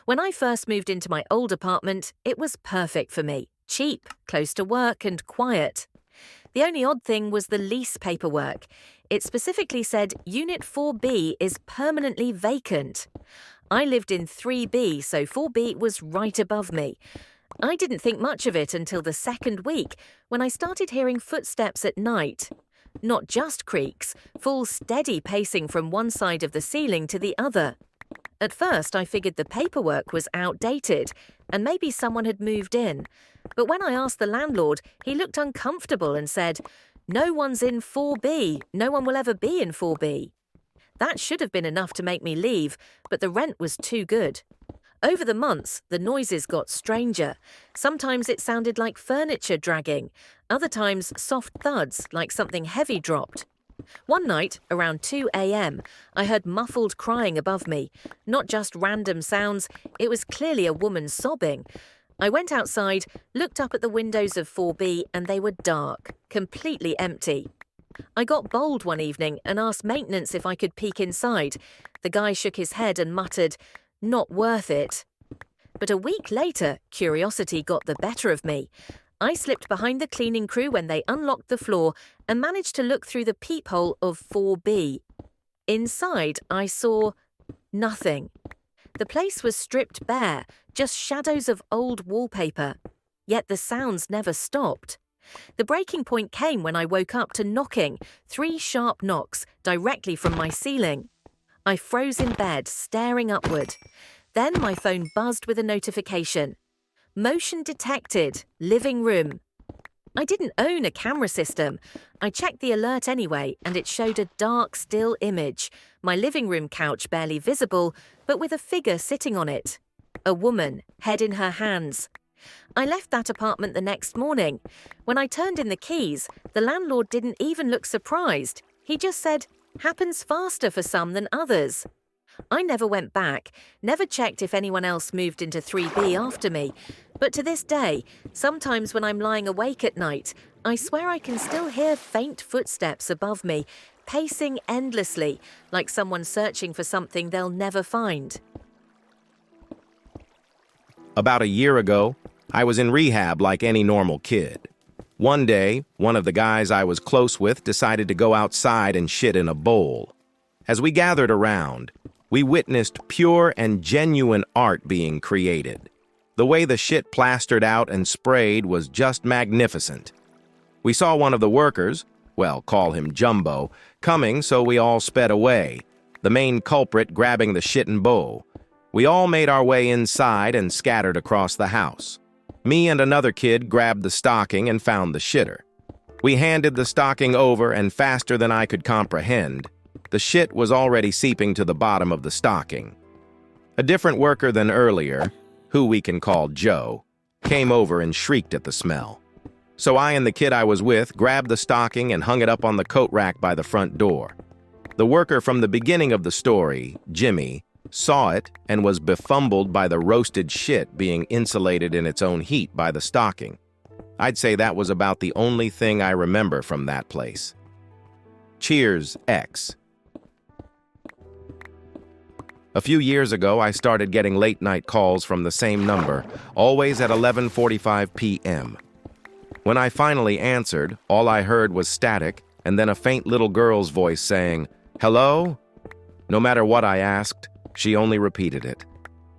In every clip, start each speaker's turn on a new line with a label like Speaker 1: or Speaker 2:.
Speaker 1: When I first moved into my old apartment, it was perfect for me. Cheap, close to work, and quiet. The only odd thing was the lease paperwork. It specifically said Unit 4B is permanently vacant. I lived in 3B, so 4B was right above me. I didn't think much of it until the second week, when I started hearing footsteps at night. Not just creaks, full steady pacing from one side of the ceiling to the other. At first, I figured the paperwork was outdated, and maybe someone had moved in. But when I asked the landlord, he looked uncomfortable and said, "No one's in 4B. No one will ever be in 4B." That should have been enough to make me leave, but the rent was too good. Over the months, the noises got stranger. Sometimes it sounded like furniture dragging. Other times, soft thuds, like something heavy dropped. One night, around 2 a.m., I heard muffled crying above me. Not just random sounds, it was clearly a woman sobbing. I went outside, looked up at the windows of 4B, and they were dark, completely empty. I got bold one evening and asked maintenance if I could peek inside. The guy shook his head and muttered, "Not worth it." But a week later, curiosity got the better of me. I slipped behind the cleaning crew when they unlocked the floor and managed to look through the peephole of 4B. Inside, I saw nothing. The place was stripped bare, just shadows of old wallpaper. Yet the sounds never stopped. The breaking point came when I woke up to knocking, 3 sharp knocks, directly from my ceiling. I froze in bed, staring upward. Then my phone buzzed with a notification. Motion detected, living room. I didn't own a camera system. I checked the alert anyway, and it showed a dark, still image, my living room couch barely visible, but with a figure sitting on it. A woman, head in her hands. I left that apartment the next morning. When I turned in the keys, the landlord didn't even look surprised. He just said, "Happens faster for some than others." I never went back, never checked if anyone else moved into 3B after me. But to this day, sometimes when I'm lying awake at night, I swear I can still hear faint footsteps above me, pacing endlessly, like someone searching for something they'll never find.
Speaker 2: About a year ago, I was in rehab like any normal kid. One day, one of the guys I was close with decided to go outside and shit in a bowl. As we gathered around, we witnessed pure and genuine art being created. The way the shit plastered out and sprayed was just magnificent. We saw one of the workers, well, call him Jumbo, coming, so we all sped away, the main culprit grabbing the shit and bowl. We all made our way inside and scattered across the house. Me and another kid grabbed the stocking and found the shitter. We handed the stocking over, and faster than I could comprehend, the shit was already seeping to the bottom of the stocking. A different worker than earlier, who we can call Joe, came over and shrieked at the smell. So I and the kid I was with grabbed the stocking and hung it up on the coat rack by the front door. The worker from the beginning of the story, Jimmy, saw it and was befumbled by the roasted shit being insulated in its own heat by the stocking. I'd say that was about the only thing I remember from that place. Cheers, X. A few years ago, I started getting late-night calls from the same number, always at 11:45 p.m. When I finally answered, all I heard was static and then a faint little girl's voice saying, "Hello?" No matter what I asked, she only repeated it.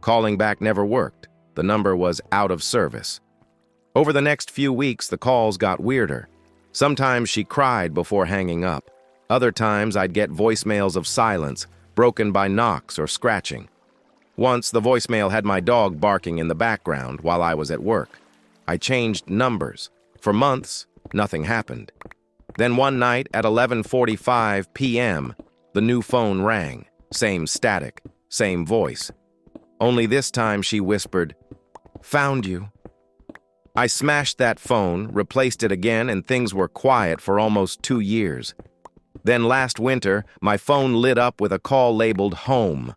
Speaker 2: Calling back never worked. The number was out of service. Over the next few weeks, the calls got weirder. Sometimes she cried before hanging up. Other times, I'd get voicemails of silence, broken by knocks or scratching. Once, the voicemail had my dog barking in the background while I was at work. I changed numbers. For months, nothing happened. Then one night at 11:45 p.m., the new phone rang. Same static, same voice. Only this time she whispered, "Found you." I smashed that phone, replaced it again, and things were quiet for almost 2 years. Then last winter, my phone lit up with a call labeled home.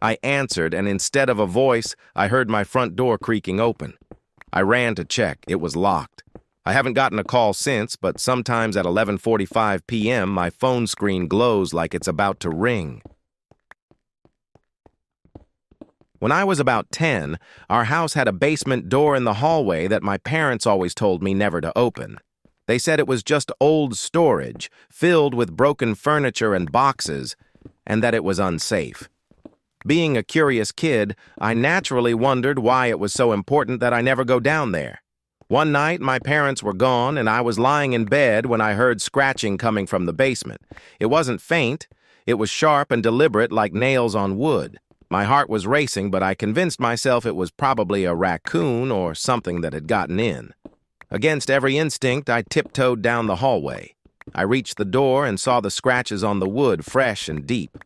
Speaker 2: I answered, and instead of a voice, I heard my front door creaking open. I ran to check. It was locked. I haven't gotten a call since, but sometimes at 11:45 p.m., my phone screen glows like it's about to ring. When I was about 10, our house had a basement door in the hallway that my parents always told me never to open. They said it was just old storage, filled with broken furniture and boxes, and that it was unsafe. Being a curious kid, I naturally wondered why it was so important that I never go down there. One night, my parents were gone, and I was lying in bed when I heard scratching coming from the basement. It wasn't faint. It was sharp and deliberate like nails on wood. My heart was racing, but I convinced myself it was probably a raccoon or something that had gotten in. Against every instinct, I tiptoed down the hallway. I reached the door and saw the scratches on the wood fresh and deep.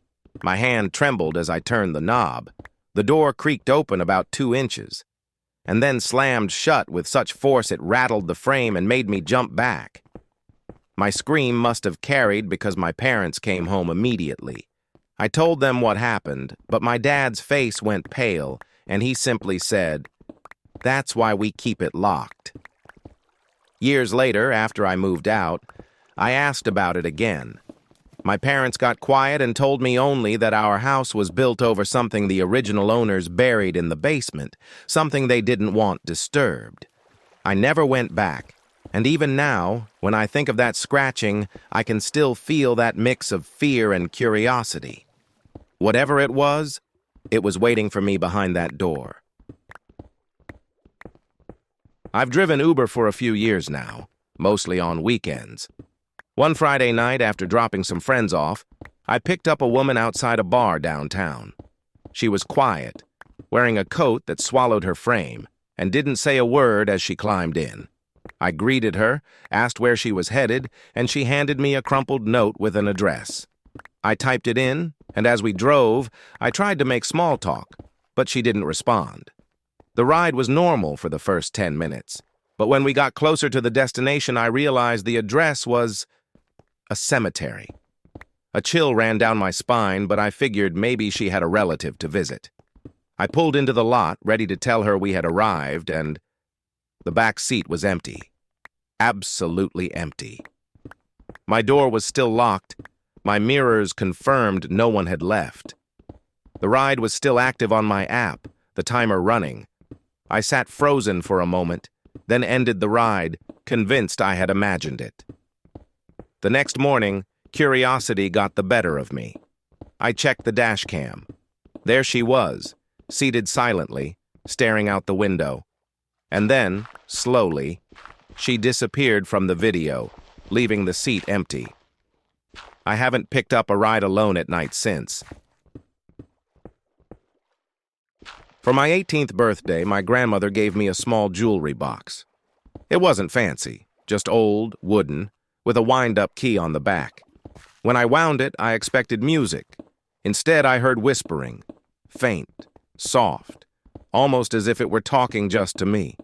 Speaker 2: My hand trembled as I turned the knob. The door creaked open about 2 inches, and then slammed shut with such force it rattled the frame and made me jump back. My scream must have carried because my parents came home immediately. I told them what happened, but my dad's face went pale, and he simply said, "That's why we keep it locked." Years later, after I moved out, I asked about it again. My parents got quiet and told me only that our house was built over something the original owners buried in the basement, something they didn't want disturbed. I never went back, and even now, when I think of that scratching, I can still feel that mix of fear and curiosity. Whatever it was waiting for me behind that door. I've driven Uber for a few years now, mostly on weekends. One Friday night, after dropping some friends off, I picked up a woman outside a bar downtown. She was quiet, wearing a coat that swallowed her frame, and didn't say a word as she climbed in. I greeted her, asked where she was headed, and she handed me a crumpled note with an address. I typed it in, and as we drove, I tried to make small talk, but she didn't respond. The ride was normal for the first 10 minutes, but when we got closer to the destination, I realized the address was a cemetery. A chill ran down my spine, but I figured maybe she had a relative to visit. I pulled into the lot, ready to tell her we had arrived, and the back seat was empty. Absolutely empty. My door was still locked. My mirrors confirmed no one had left. The ride was still active on my app, the timer running. I sat frozen for a moment, then ended the ride, convinced I had imagined it. The next morning, curiosity got the better of me. I checked the dash cam. There she was, seated silently, staring out the window. And then, slowly, she disappeared from the video, leaving the seat empty. I haven't picked up a ride alone at night since. For my 18th birthday, my grandmother gave me a small jewelry box. It wasn't fancy, just old, wooden, with a wind-up key on the back. When I wound it, I expected music. Instead, I heard whispering, faint, soft, almost as if it were talking just to me.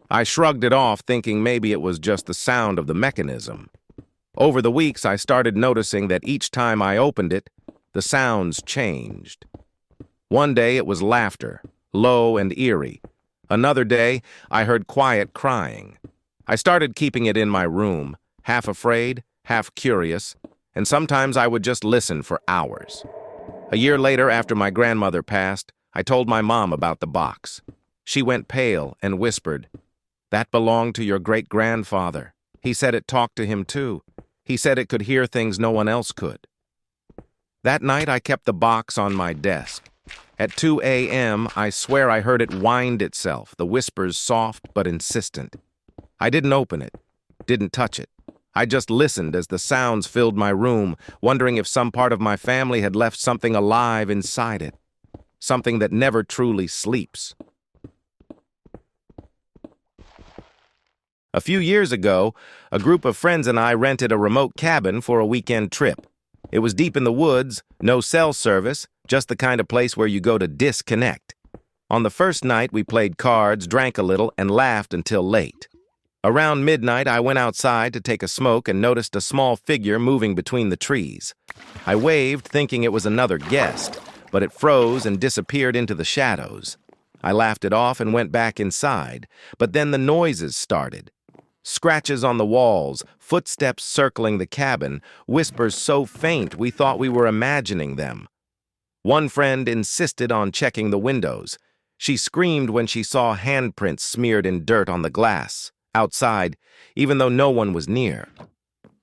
Speaker 2: I shrugged it off, thinking maybe it was just the sound of the mechanism. Over the weeks, I started noticing that each time I opened it, the sounds changed. One day, it was laughter, low and eerie. Another day, I heard quiet crying. I started keeping it in my room, half afraid, half curious, and sometimes I would just listen for hours. A year later, after my grandmother passed, I told my mom about the box. She went pale and whispered, "That belonged to your great-grandfather. He said it talked to him too. He said it could hear things no one else could." That night, I kept the box on my desk. At 2 a.m., I swear I heard it wind itself, the whispers soft but insistent. I didn't open it, didn't touch it. I just listened as the sounds filled my room, wondering if some part of my family had left something alive inside it, something that never truly sleeps. A few years ago, a group of friends and I rented a remote cabin for a weekend trip. It was deep in the woods, no cell service, just the kind of place where you go to disconnect. On the first night, we played cards, drank a little, and laughed until late. Around midnight, I went outside to take a smoke and noticed a small figure moving between the trees. I waved, thinking it was another guest, but it froze and disappeared into the shadows. I laughed it off and went back inside, but then the noises started. Scratches on the walls, footsteps circling the cabin, whispers so faint we thought we were imagining them. One friend insisted on checking the windows. She screamed when she saw handprints smeared in dirt on the glass, outside, even though no one was near.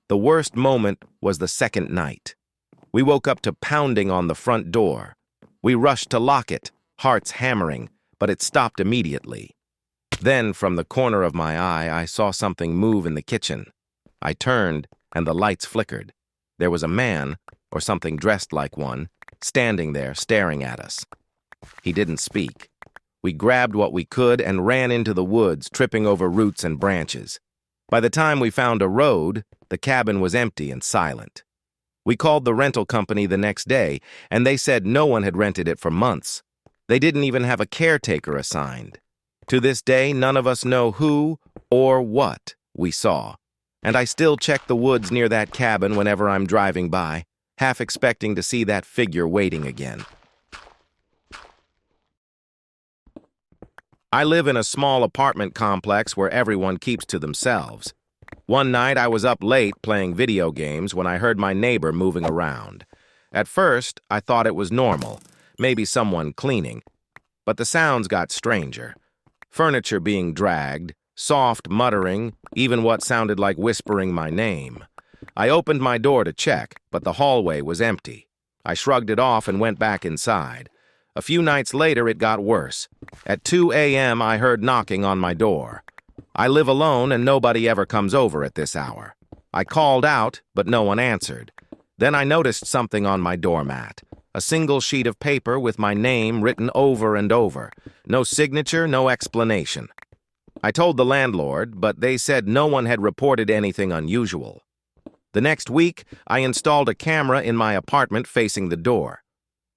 Speaker 2: The worst moment was the second night. We woke up to pounding on the front door. We rushed to lock it, hearts hammering, but it stopped immediately. Then, from the corner of my eye, I saw something move in the kitchen. I turned, and the lights flickered. There was a man, or something dressed like one, standing there staring at us. He didn't speak. We grabbed what we could and ran into the woods, tripping over roots and branches. By the time we found a road, the cabin was empty and silent. We called the rental company the next day, and they said no one had rented it for months. They didn't even have a caretaker assigned. To this day, none of us know who or what we saw. And I still check the woods near that cabin whenever I'm driving by, half expecting to see that figure waiting again. I live in a small apartment complex where everyone keeps to themselves. One night I was up late playing video games when I heard my neighbor moving around. At first, I thought it was normal, maybe someone cleaning. But the sounds got stranger. Furniture being dragged, soft muttering, even what sounded like whispering my name. I opened my door to check, but the hallway was empty. I shrugged it off and went back inside. A few nights later, it got worse. At 2 a.m., I heard knocking on my door. I live alone and nobody ever comes over at this hour. I called out, but no one answered. Then I noticed something on my doormat. A single sheet of paper with my name written over and over. No signature, no explanation. I told the landlord, but they said no one had reported anything unusual. The next week, I installed a camera in my apartment facing the door.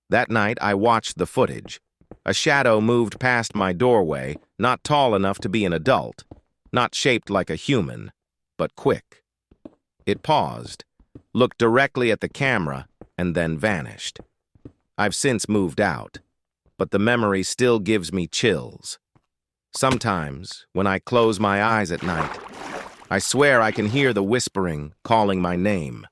Speaker 2: That night, I watched the footage. A shadow moved past my doorway, not tall enough to be an adult, not shaped like a human, but quick. It paused, looked directly at the camera, and then vanished. I've since moved out, but the memory still gives me chills. Sometimes, when I close my eyes at night, I swear I can hear the whispering calling my name.